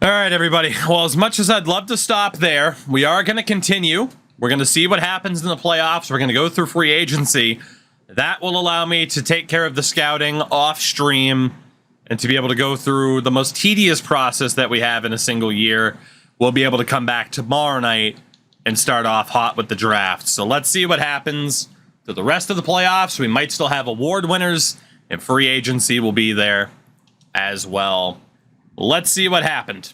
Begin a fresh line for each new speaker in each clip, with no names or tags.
All right, everybody. Well, as much as I'd love to stop there, we are going to continue. We're going to see what happens in the playoffs. We're going to go through free agency. That will allow me to take care of the scouting off stream and to be able to go through the most tedious process that we have in a single year. We'll be able to come back tomorrow night and start off hot with the draft. So let's see what happens to the rest of the playoffs. We might still have award winners, and free agency will be there as well. Let's see what happened.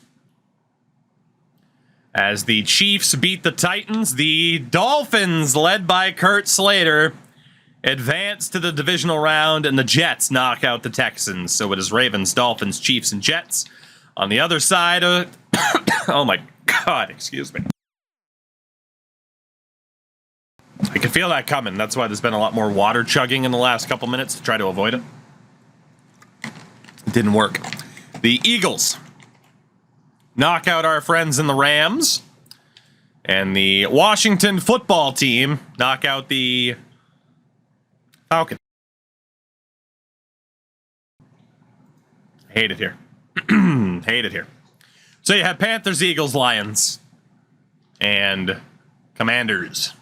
As the Chiefs beat the Titans, the Dolphins, led by Kurt Slater, advance to the divisional round, and the Jets knock out the Texans. So it is Ravens, Dolphins, Chiefs, and Jets. On the other side of... oh my God, excuse me. I can feel that coming. That's why there's been a lot more water chugging in the last couple minutes to try to avoid it. It didn't work. The Eagles knock out our friends in the Rams. And the Washington football team knock out the Falcons. Hate it here. Hate it here. So you have Panthers, Eagles, Lions, and Commanders.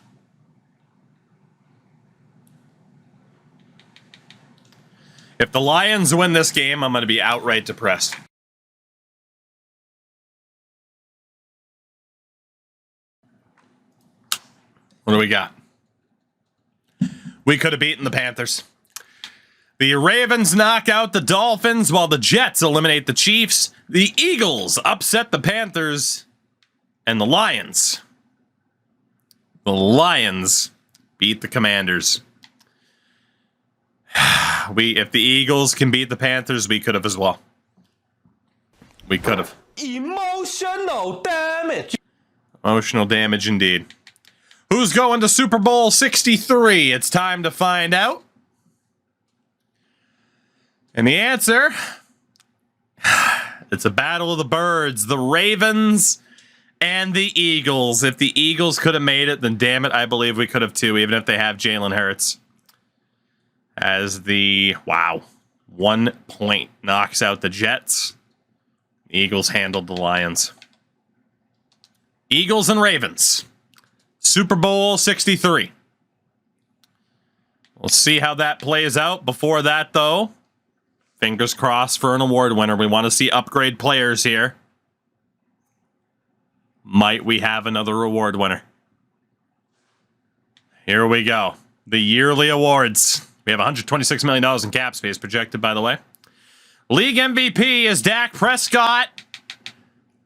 If the Lions win this game, I'm going to be outright depressed. What do we got? We could have beaten the Panthers. The Ravens knock out the Dolphins while the Jets eliminate the Chiefs. The Eagles upset the Panthers. And the Lions. The Lions beat the Commanders. If the Eagles can beat the Panthers, we could have as well. We could have.
Emotional damage.
Emotional damage indeed. Who's going to Super Bowl 63? It's time to find out. And the answer, it's a battle of the birds. The Ravens and the Eagles. If the Eagles could have made it, then damn it, I believe we could have too, even if they have Jalen Hurts. As the, 1 point knocks out the Jets. The Eagles handled the Lions. Eagles and Ravens. Super Bowl 63. We'll see how that plays out. Before that, though, fingers crossed for an award winner. We want to see upgrade players here. Might we have another award winner? Here we go. The yearly awards. We have $126 million in cap space projected, by the way. League MVP is Dak Prescott.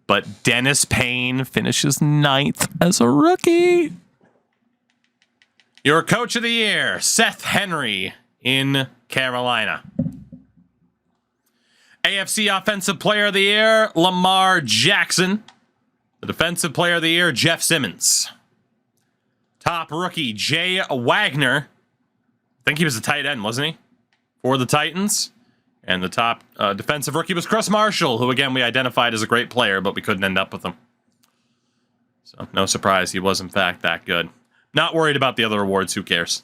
But Dennis Payne finishes 9th as a rookie. Your coach of the year, Seth Henry in Carolina. AFC Offensive Player of the Year, Lamar Jackson. The Defensive Player of the Year, Jeff Simmons. Top rookie, Jay Wagner. I think he was a tight end, wasn't he? For the Titans. And the top defensive rookie was Chris Marshall, who, again, we identified as a great player, but we couldn't end up with him. So, no surprise, he was, in fact, that good. Not worried about the other awards, who cares?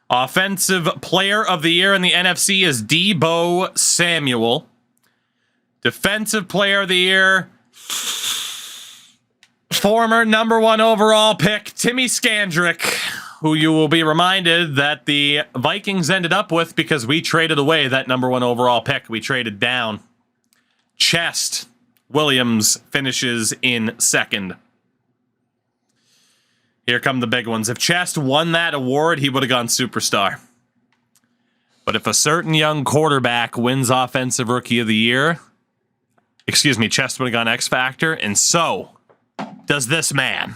Offensive Player of the Year in the NFC is Deebo Samuel. Defensive Player of the Year, former #1 overall pick, Timmy Skandrick, who you will be reminded that the Vikings ended up with because we traded away that #1 overall pick. We traded down. Chest Williams finishes in 2nd. Here come the big ones. If Chest won that award, he would have gone superstar. But if a certain young quarterback wins Offensive Rookie of the Year, Chest would have gone X Factor, and so does this man.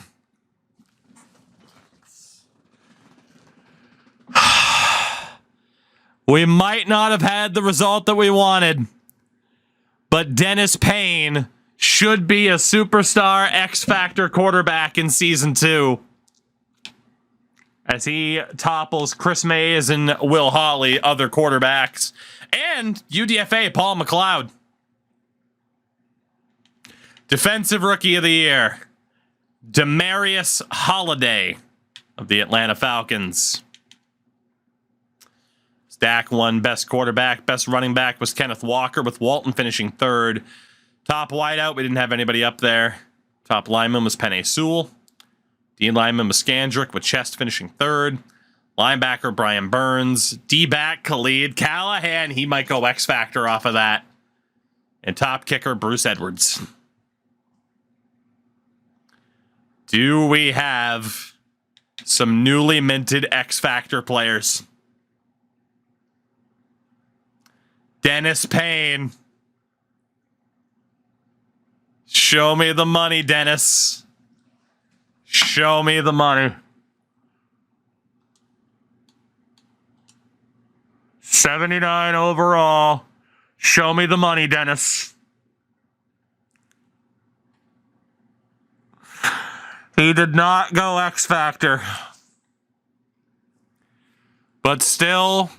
We might not have had the result that we wanted, but Dennis Payne should be a superstar X-Factor quarterback in Season 2 as he topples Chris Mays and Will Hawley, other quarterbacks, and UDFA Paul McLeod. Defensive Rookie of the Year, Demarius Holiday of the Atlanta Falcons. Dak won Best Quarterback. Best Running Back was Kenneth Walker, with Walton finishing 3rd. Top wideout, we didn't have anybody up there. Top lineman was Penei Sewell. D lineman was Scandrick with Chest finishing third. Linebacker Brian Burns. D-back Khalid Callahan. He might go X Factor off of that. And top kicker Bruce Edwards. Do we have some newly minted X Factor players? Dennis Payne. Show me the money, Dennis. Show me the money. 79 overall. Show me the money, Dennis. He did not go X Factor. But still,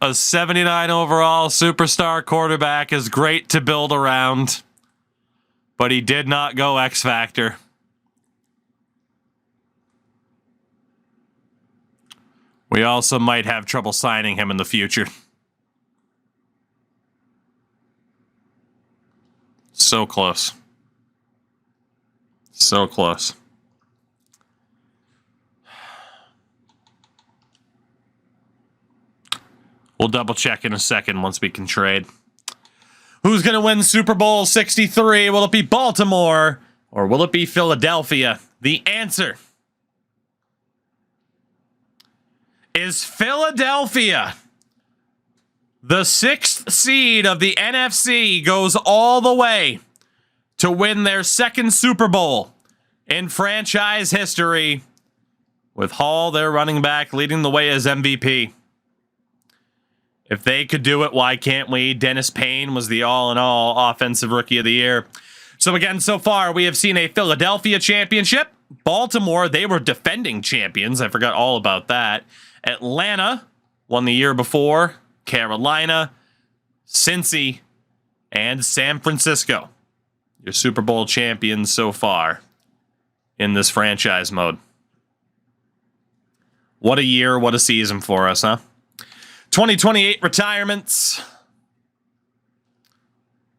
a 79 overall superstar quarterback is great to build around. But he did not go X Factor. We also might have trouble signing him in the future. So close. So close. We'll double check in a second once we can trade. Who's going to win Super Bowl 63? Will it be Baltimore or will it be Philadelphia? The answer is Philadelphia. The 6th seed of the NFC goes all the way to win their 2nd Super Bowl in franchise history, with Hall, their running back, leading the way as MVP. If they could do it, why can't we? Dennis Payne was the all-in-all offensive rookie of the year. So again, so far, we have seen a Philadelphia championship. Baltimore, they were defending champions. I forgot all about that. Atlanta won the year before. Carolina, Cincy, and San Francisco. Your Super Bowl champions so far in this franchise mode. What a year, what a season for us, huh? 2028 retirements.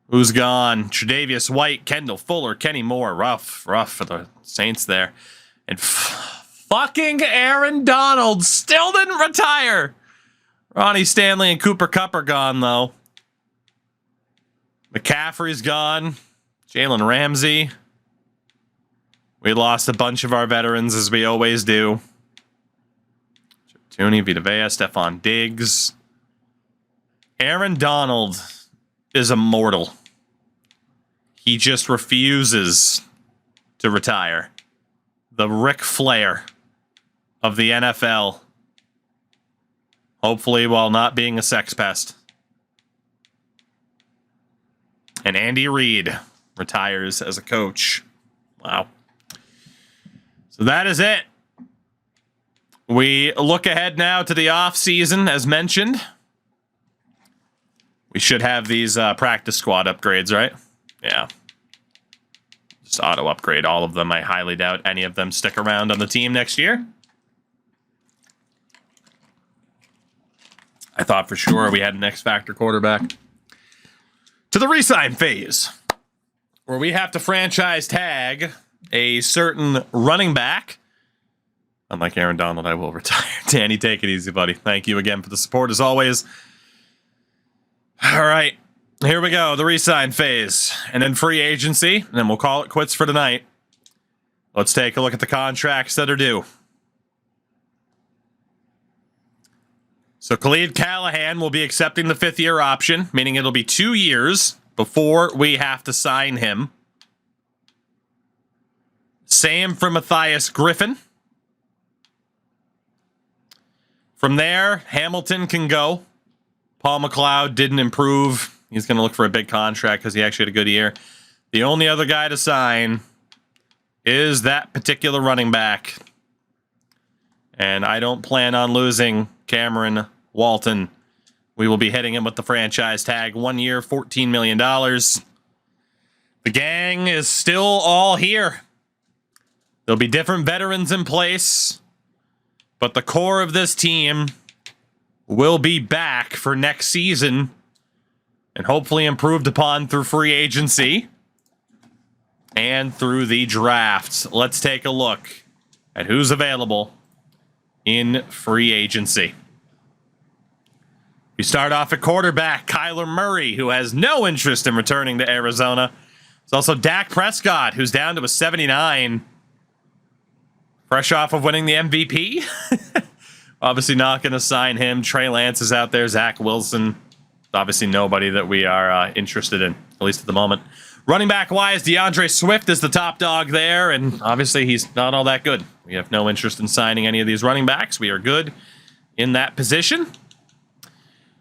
Who's gone? Tre'Davious White, Kendall Fuller, Kenny Moore. Rough for the Saints there. And fucking Aaron Donald still didn't retire. Ronnie Stanley and Cooper Kupp are gone, though. McCaffrey's gone. Jalen Ramsey. We lost a bunch of our veterans, as we always do. Tooney, Vita Vea, Stephon Diggs. Aaron Donald is immortal. He just refuses to retire. The Ric Flair of the NFL. Hopefully while not being a sex pest. And Andy Reid retires as a coach. Wow. So that is it. We look ahead now to the off season, as mentioned. We should have these practice squad upgrades, right? Yeah. Just auto upgrade all of them. I highly doubt any of them stick around on the team next year. I thought for sure we had an X Factor quarterback. To the re-sign phase, where we have to franchise tag a certain running back. Unlike Aaron Donald, I will retire. Danny, take it easy, buddy. Thank you again for the support, as always. All right, here we go. The re-sign phase, and then free agency, and then we'll call it quits for tonight. Let's take a look at the contracts that are due. So Khalid Callahan will be accepting the 5th-year option, meaning it'll be 2 years before we have to sign him. Same for Matthias Griffin. From there, Hamilton can go. Paul McLeod didn't improve. He's going to look for a big contract because he actually had a good year. The only other guy to sign is that particular running back. And I don't plan on losing Cameron Walton. We will be hitting him with the franchise tag. 1 year, $14 million. The gang is still all here. There'll be different veterans in place, but the core of this team will be back for next season and hopefully improved upon through free agency. and through the draft. Let's take a look at who's available in free agency. We start off at quarterback, Kyler Murray, who has no interest in returning to Arizona. There's also Dak Prescott, who's down to a 79. Fresh off of winning the MVP. Obviously not going to sign him. Trey Lance is out there. Zach Wilson. Obviously nobody that we are interested in, at least at the moment. Running back wise, DeAndre Swift is the top dog there, and obviously he's not all that good. We have no interest in signing any of these running backs. We are good in that position.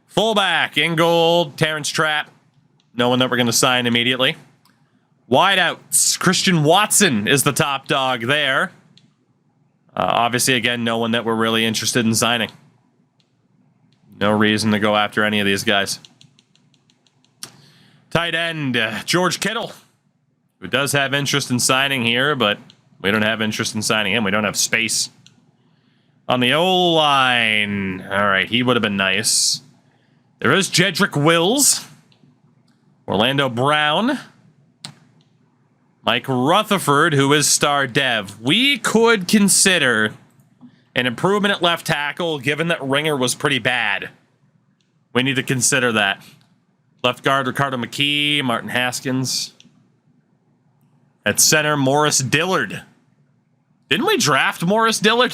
Fullback, Ingold, Terrence Trapp. No one that we're going to sign immediately. Wideouts, Christian Watson is the top dog there. Obviously, again, no one that we're really interested in signing. No reason to go after any of these guys. Tight end, George Kittle, who does have interest in signing here, but we don't have interest in signing him. We don't have space. On the O-line, all right, he would have been nice. There is Jedrick Wills, Orlando Brown, Mike Rutherford, who is star dev. We could consider an improvement at left tackle, given that Ringer was pretty bad. We need to consider that. Left guard, Ricardo McKee, Martin Haskins. At center, Morris Dillard. Didn't we draft Morris Dillard?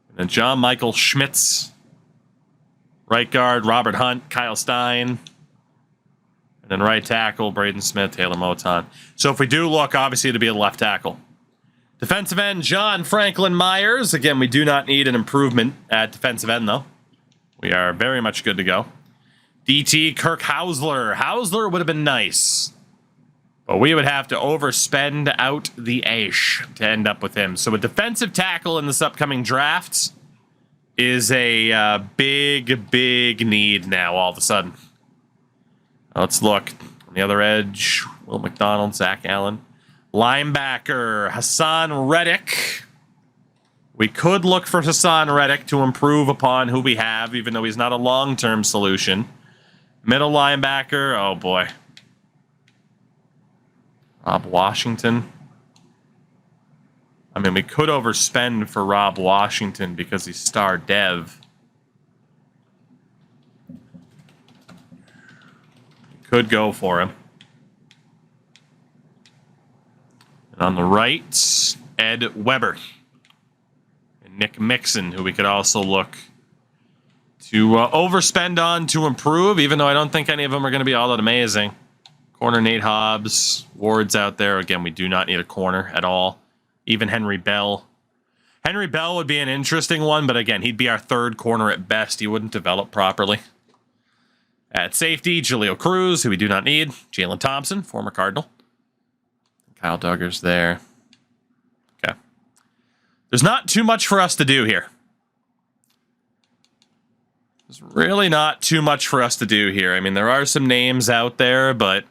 And then John Michael Schmitz. Right guard, Robert Hunt, Kyle Stein. And then right tackle, Braden Smith, Taylor Moton. So if we do look, obviously to be a left tackle. Defensive end, John Franklin Myers. Again, we do not need an improvement at defensive end, though. We are very much good to go. DT, Kirk Hausler. Hausler would have been nice. But we would have to overspend out the ash to end up with him. So a defensive tackle in this upcoming draft is a big, big need now all of a sudden. Let's look. On the other edge, Will McDonald, Zach Allen. Linebacker, Hassan Reddick. We could look for Hassan Reddick to improve upon who we have, even though he's not a long-term solution. Middle linebacker, oh boy. Rob Washington. I mean, we could overspend for Rob Washington because he's star dev. Could go for him. And on the right, Ed Weber. And Nick Mixon, who we could also look to overspend on to improve, even though I don't think any of them are going to be all that amazing. Corner Nate Hobbs, Ward's out there. Again, we do not need a corner at all. Even Henry Bell. Henry Bell would be an interesting one, but again, he'd be our third corner at best. He wouldn't develop properly. At safety, Jaleel Cruz, who we do not need. Jalen Thompson, former Cardinal. Kyle Duggar's there. Okay. There's not too much for us to do here. There's really not too much for us to do here. I mean, there are some names out there, but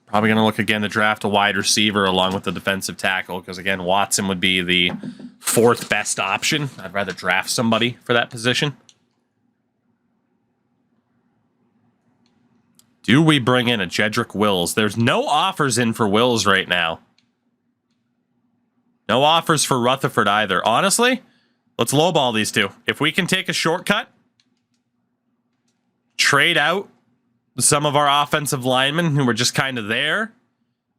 probably going to look again to draft a wide receiver along with the defensive tackle, because again, Watson would be the fourth best option. I'd rather draft somebody for that position. Do we bring in a Jedrick Wills? There's no offers in for Wills right now. No offers for Rutherford either. Honestly, let's lowball these two. If we can take a shortcut, trade out some of our offensive linemen who were just kind of there,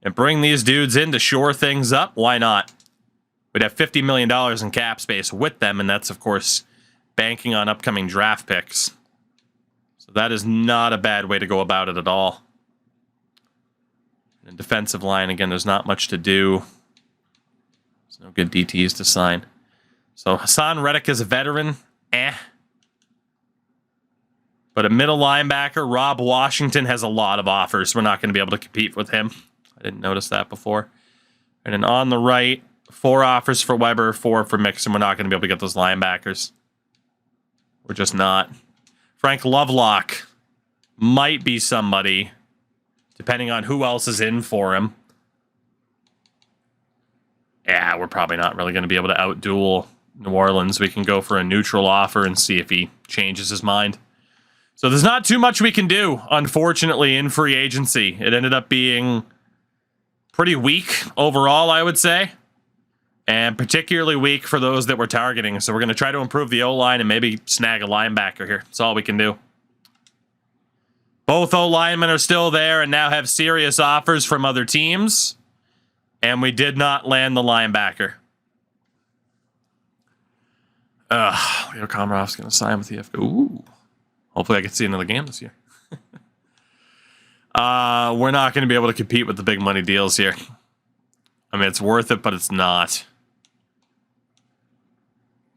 and bring these dudes in to shore things up, why not? We'd have $50 million in cap space with them, and that's, of course, banking on upcoming draft picks. So that is not a bad way to go about it at all. And defensive line, again, there's not much to do. There's no good DTs to sign. So Hassan Reddick is a veteran. But a middle linebacker, Rob Washington, has a lot of offers. We're not going to be able to compete with him. I didn't notice that before. And then on the right, 4 offers for Weber, 4 for Mixon. We're not going to be able to get those linebackers. We're just not. Frank Lovelock might be somebody, depending on who else is in for him. Yeah, we're probably not really going to be able to outduel New Orleans. We can go for a neutral offer and see if he changes his mind. So there's not too much we can do, unfortunately, in free agency. It ended up being pretty weak overall, I would say. And particularly weak for those that we're targeting. So we're going to try to improve the O-line and maybe snag a linebacker here. That's all we can do. Both O-linemen are still there and now have serious offers from other teams. And we did not land the linebacker. Leo Komarov's going to sign with the FK. Ooh. Hopefully I can see another game this year. We're not going to be able to compete with the big money deals here. I mean, it's worth it, but it's not.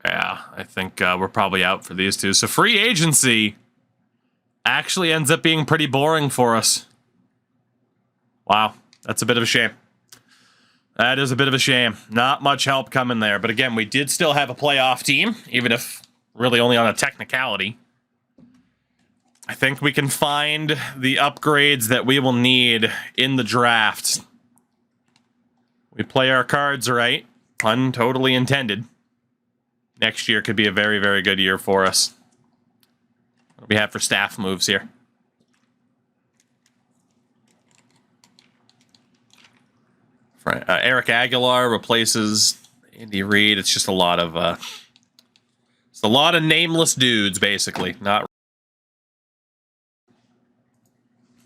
Yeah, I think we're probably out for these two. So free agency actually ends up being pretty boring for us. Wow, that's a bit of a shame. That is a bit of a shame. Not much help coming there. But again, we did still have a playoff team, even if really only on a technicality. I think we can find the upgrades that we will need in the draft. We play our cards right. Pun totally intended. Next year could be a very, very good year for us. What do we have for staff moves here? Eric Aguilar replaces Andy Reid. It's just a lot of nameless dudes, basically. Not,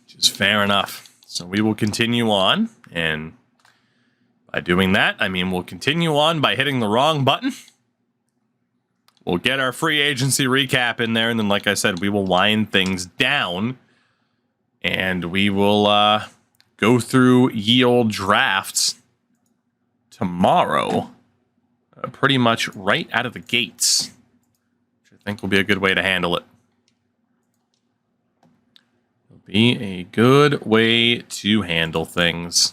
which is fair enough. So we will continue on, and by doing that, I mean we'll continue on by hitting the wrong button. We'll get our free agency recap in there, and then, like I said, we will wind things down, and we will go through ye old drafts tomorrow, pretty much right out of the gates, which I think will be a good way to handle it. It'll be a good way to handle things.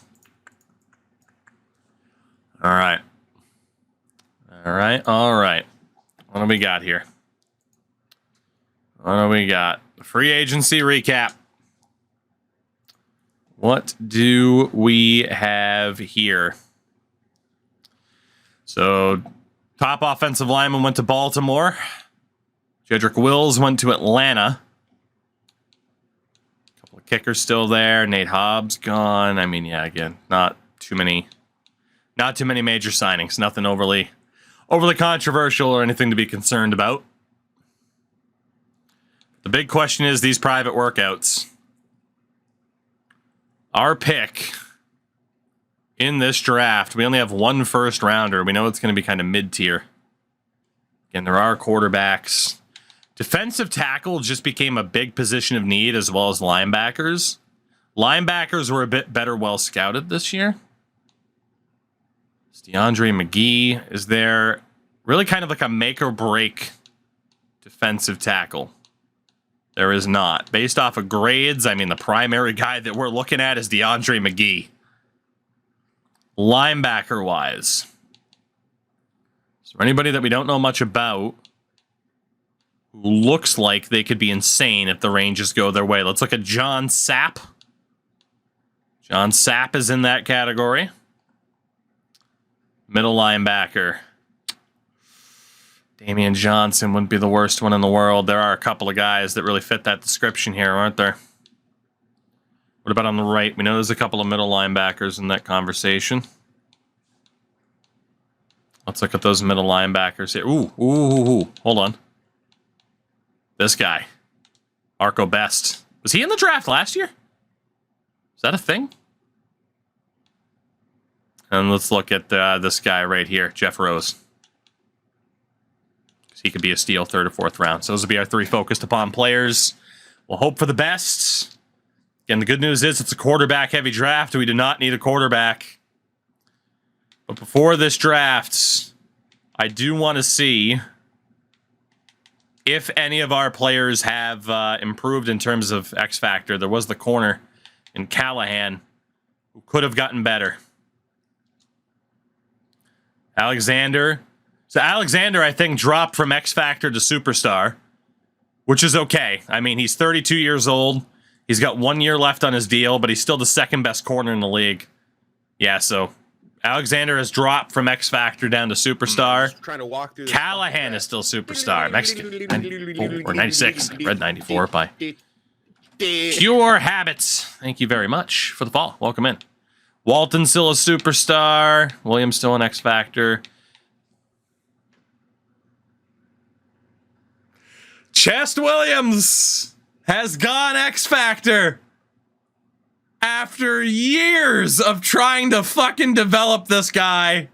All right. All right. All right. What do we got here? What do we got? The free agency recap. What do we have here? So, top offensive lineman went to Baltimore. Jedrick Wills went to Atlanta. A couple of kickers still there. Nate Hobbs gone. I mean, yeah, again, not too many major signings. Nothing overly controversial or anything to be concerned about. The big question is these private workouts. Our pick in this draft, we only have one first rounder. We know it's going to be kind of mid-tier. Again, there are quarterbacks. Defensive tackle just became a big position of need, as well as linebackers. Linebackers were a bit better well scouted this year. DeAndre McGee is there. Really kind of like a make or break defensive tackle. There is not. Based off of grades, I mean, the primary guy that we're looking at is DeAndre McGee. Linebacker-wise, is there anybody that we don't know much about who looks like they could be insane if the ranges go their way? Let's look at John Sapp. John Sapp is in that category. Middle linebacker. Damian Johnson wouldn't be the worst one in the world. There are a couple of guys that really fit that description here, aren't there? What about on the right? We know there's a couple of middle linebackers in that conversation. Let's look at those middle linebackers here. Ooh. Hold on. This guy. Arco Best. Was he in the draft last year? Is that a thing? And let's look at this guy right here, Jeff Rose. He could be a steal third or fourth round. So those will be our three focused upon players. We'll hope for the best. Again, the good news is it's a quarterback-heavy draft. We do not need a quarterback. But before this draft, I do want to see if any of our players have improved in terms of X Factor. There was the corner in Callahan who could have gotten better. Alexander. So Alexander, I think, dropped from X Factor to Superstar, which is okay. I mean, he's 32 years old. He's got 1 year left on his deal, but he's still the second best corner in the league. Yeah, so Alexander has dropped from X Factor down to Superstar.
Just trying to walk through
Callahan is still Superstar. Mexican. 94 or 96. I read 94 by Pure Habits. Thank you very much for the follow. Welcome in. Walton still a Superstar. Williams still an X Factor. Chest Williams has gone X Factor. After years of trying to fucking develop this guy,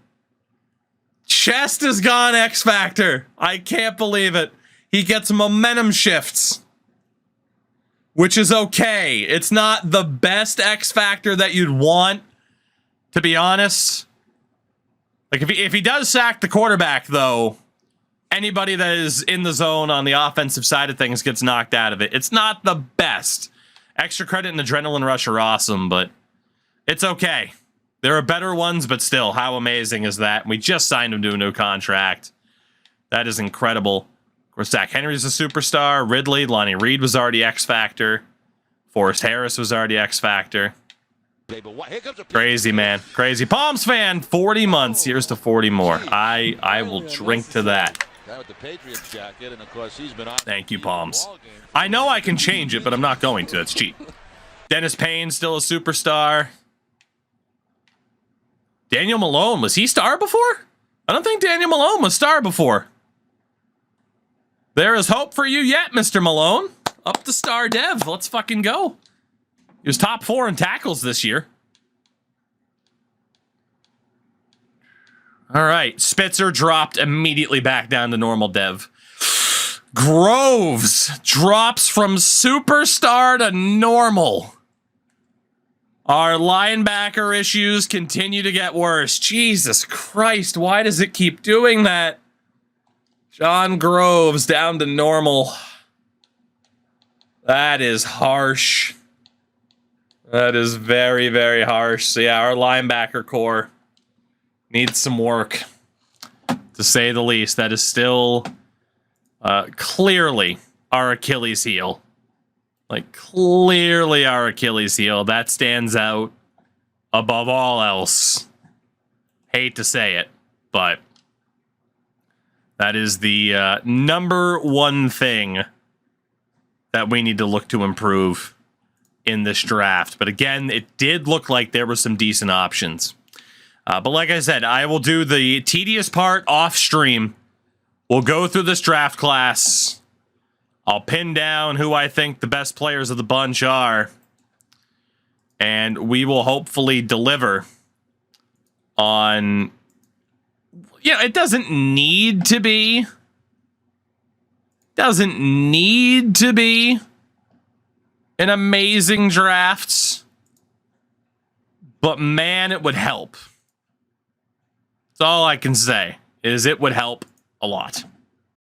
Chest has gone X Factor. I can't believe it. He gets momentum shifts, which is okay. It's not the best X Factor that you'd want, to be honest. Like, if he does sack the quarterback, though, anybody that is in the zone on the offensive side of things gets knocked out of it. It's not the best. Extra credit and Adrenaline Rush are awesome, but it's okay. There are better ones, but still, how amazing is that? We just signed him to a new contract. That is incredible. Of course, Zach Henry's a Superstar. Ridley, Lonnie Reed was already X Factor. Forrest Harris was already X Factor. Crazy, man. Crazy. Palms fan, 40 months. Here's to 40 more. I will drink to that. Thank you, Palms. I know I can change it, but I'm not going to. It's cheap. Dennis Payne, still a Superstar. Daniel Malone, was he star before? I don't think Daniel Malone was star before. There is hope for you yet, Mr. Malone. Up the star dev. Let's fucking go. He was top 4 in tackles this year. All right. Spitzer dropped immediately back down to normal dev. Groves drops from Superstar to normal. Our linebacker issues continue to get worse. Jesus Christ, why does it keep doing that? John Groves down to normal. That is harsh. That is very, very harsh. So yeah, our linebacker core needs some work, to say the least. That is still clearly our Achilles heel. Like, clearly our Achilles heel. That stands out above all else. Hate to say it, but that is the number one thing that we need to look to improve in this draft. But again, it did look like there were some decent options. But like I said, I will do the tedious part off stream. We'll go through this draft class. I'll pin down who I think the best players of the bunch are. And we will hopefully deliver on... Yeah, it doesn't need to be. Doesn't need to be an amazing draft. But man, it would help. That's all I can say, is it would help a lot.